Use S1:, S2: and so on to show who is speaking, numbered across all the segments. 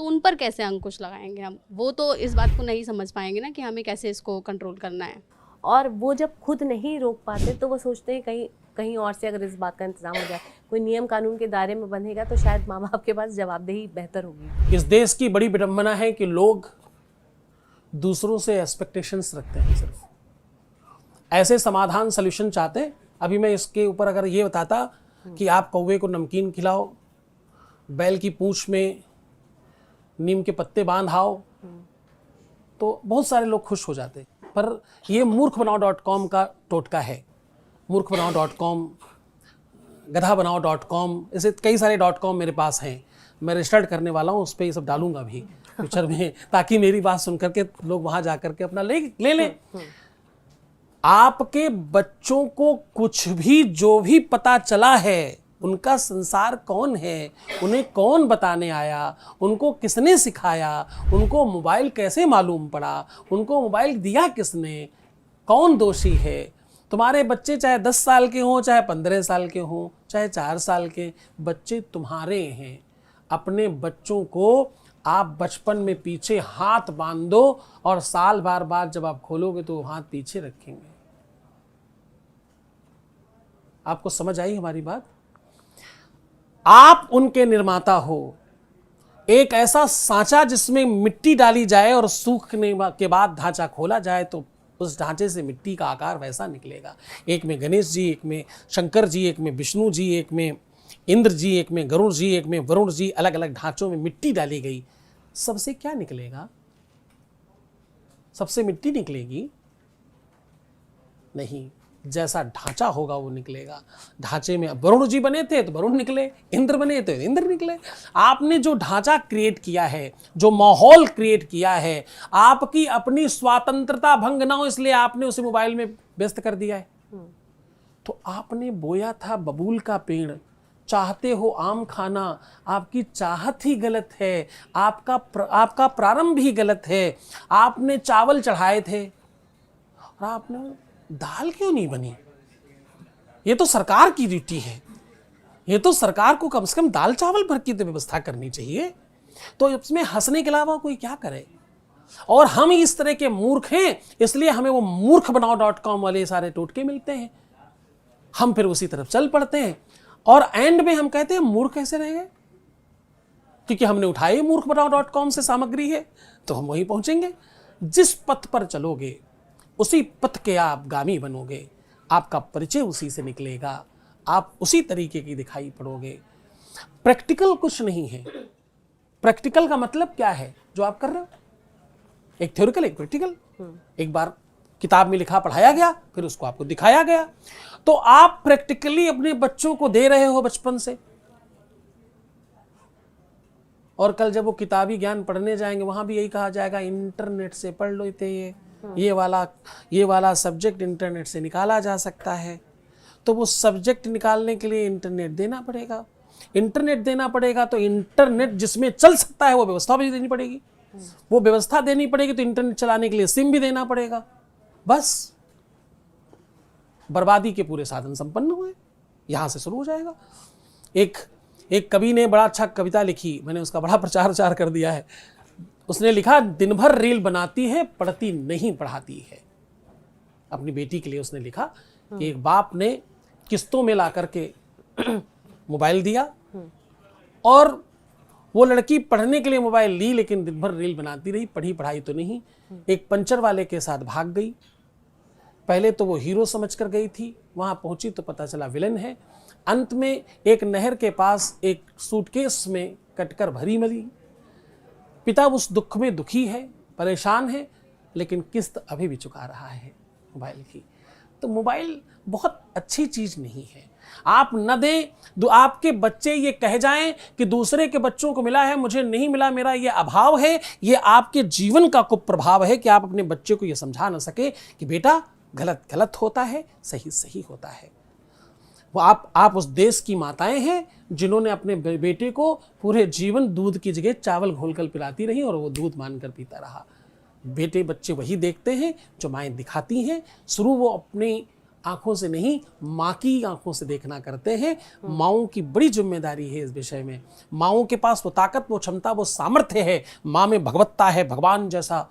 S1: तो उन पर कैसे अंकुश लगाएंगे हम? वो तो इस बात को नहीं समझ पाएंगे ना कि हमें कैसे इसको कंट्रोल करना है।
S2: और वो जब खुद नहीं रोक पाते तो वो सोचते हैं कहीं कहीं और से अगर इस बात का इंतजाम हो जाए, कोई नियम कानून के दायरे में बंधेगा तो शायद माँ बाप के पास जवाबदेही बेहतर होगी।
S3: इस देश की बड़ी विडंबना है कि लोग दूसरों से एक्सपेक्टेशंस रखते हैं, सिर्फ ऐसे समाधान सोल्यूशन चाहते हैं। अभी मैं इसके ऊपर अगर ये बताता कि आप कौवे को नमकीन खिलाओ, बैल की पूंछ में नीम के पत्ते बांध आओ, तो बहुत सारे लोग खुश हो जाते। पर ये मूर्खबनाओ.com का टोटका है। मूर्खबनाओ.com, गधाबनाओ.com, ऐसे कई सारे .com मेरे पास हैं। मैं रजिस्टर्ड करने वाला हूँ, उस पर ये सब डालूंगा भी फ्यूचर में, ताकि मेरी बात सुन करके लोग वहाँ जा करके अपना ले लें। आपके बच्चों को कुछ भी जो भी पता चला है, उनका संसार कौन है, उन्हें कौन बताने आया, उनको किसने सिखाया, उनको मोबाइल कैसे मालूम पड़ा, उनको मोबाइल दिया किसने, कौन दोषी है। तुम्हारे बच्चे चाहे 10 साल के हों, चाहे 15 साल के हों, चाहे 4 साल के, बच्चे तुम्हारे हैं। अपने बच्चों को आप बचपन में पीछे हाथ बांध दो और साल बार बार जब आप खोलोगे तो हाथ पीछे रखेंगे। आपको समझ आई हमारी बात? आप उनके निर्माता हो। एक ऐसा सांचा जिसमें मिट्टी डाली जाए और सूखने के बाद ढांचा खोला जाए तो उस ढांचे से मिट्टी का आकार वैसा निकलेगा। एक में गणेश जी, एक में शंकर जी, एक में विष्णु जी, एक में इंद्र जी, एक में गरुड़ जी, एक में वरुण जी, अलग अलग ढांचों में मिट्टी डाली गई। सबसे क्या निकलेगा? सबसे मिट्टी निकलेगी? नहीं, जैसा ढांचा होगा वो निकलेगा। ढांचे में वरुण जी बने थे तो वरुण निकले, इंद्र बने थे तो इंद्र निकले। आपने जो ढांचा क्रिएट किया है, जो माहौल क्रिएट किया है, आपकी अपनी स्वतंत्रता भंग ना हो इसलिए आपने उसे मोबाइल में व्यस्त कर दिया है। तो आपने बोया था बबूल का पेड़, चाहते हो आम खाना, आपकी चाहत ही गलत है, आपका प्रारंभ ही गलत है। आपने चावल चढ़ाए थे और आपने दाल क्यों नहीं बनी? ये तो सरकार की ड्यूटी है, ये तो सरकार को कम से कम दाल चावल भर की व्यवस्था करनी चाहिए। तो इसमें हंसने के अलावा कोई क्या करे? और हम इस तरह के मूर्ख हैं, इसलिए हमें वो मूर्खबनाओ.com वाले सारे टोटके मिलते हैं। हम फिर उसी तरफ चल पड़ते हैं और एंड में हम कहते हैं मूर्ख कैसे रह गए, क्योंकि हमने उठाई मूर्खबनाओ.com से सामग्री है तो हम वहीं पहुंचेंगे। जिस पथ पर चलोगे उसी पथ के आप गामी बनोगे, आपका परिचय उसी से निकलेगा, आप उसी तरीके की दिखाई पड़ोगे। प्रैक्टिकल कुछ नहीं है। प्रैक्टिकल का मतलब क्या है जो आप कर रहे हो? एक थ्योरिकल, एक प्रैक्टिकल। एक बार किताब में लिखा पढ़ाया गया, फिर उसको आपको दिखाया गया, तो आप प्रैक्टिकली अपने बच्चों को दे रहे हो बचपन से। और कल जब वो किताबी ज्ञान पढ़ने जाएंगे वहां भी यही कहा जाएगा इंटरनेट से पढ़ लो, ये वाला सब्जेक्ट इंटरनेट से निकाला जा सकता है। तो वो सब्जेक्ट निकालने के लिए इंटरनेट देना पड़ेगा। इंटरनेट देना पड़ेगा तो इंटरनेट जिसमें चल सकता है वो व्यवस्था भी देनी पड़ेगी। वो व्यवस्था देनी पड़ेगी तो इंटरनेट चलाने के लिए सिम भी देना पड़ेगा। बस बर्बादी के पूरे साधन संपन्न हुए। यहां से शुरू हो जाएगा। एक कवि ने बड़ा अच्छा कविता लिखी, मैंने उसका बड़ा प्रचार कर दिया है। उसने लिखा, दिन भर रील बनाती है, पढ़ती नहीं पढ़ाती है। अपनी बेटी के लिए उसने लिखा कि एक बाप ने किस्तों में ला करके मोबाइल दिया और वो लड़की पढ़ने के लिए मोबाइल ली, लेकिन दिन भर रील बनाती रही, पढ़ी पढ़ाई तो नहीं। एक पंचर वाले के साथ भाग गई। पहले तो वो हीरो समझ कर गई थी, वहां पहुंची तो पता चला विलन है। अंत में एक नहर के पास एक सूटकेस में कटकर भरी मरी। पिता उस दुख में दुखी है, परेशान है, लेकिन किस्त अभी भी चुका रहा है मोबाइल की। तो मोबाइल बहुत अच्छी चीज नहीं है। आप न दें। आपके बच्चे ये कह जाएं कि दूसरे के बच्चों को मिला है, मुझे नहीं मिला, मेरा ये अभाव है, ये आपके जीवन का कुप्रभाव है कि आप अपने बच्चे को ये समझा न सके कि बेटा गलत गलत होता है, सही सही होता है। वो आप उस देश की माताएं हैं जिन्होंने अपने बेटे को पूरे जीवन दूध की जगह चावल घोलकर पिलाती रही और वो दूध मानकर पीता रहा। बेटे बच्चे वही देखते हैं जो माएं दिखाती हैं। शुरू वो अपनी आंखों से नहीं, माँ की आंखों से देखना करते हैं। माँओं की बड़ी जिम्मेदारी है इस विषय में। माँओं के पास वो ताकत, वो क्षमता, वो सामर्थ्य है, माँ में भगवत्ता है, भगवान जैसा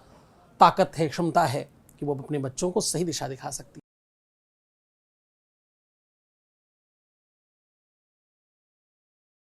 S3: ताकत है, क्षमता है कि वो अपने बच्चों को सही दिशा दिखा सकती है।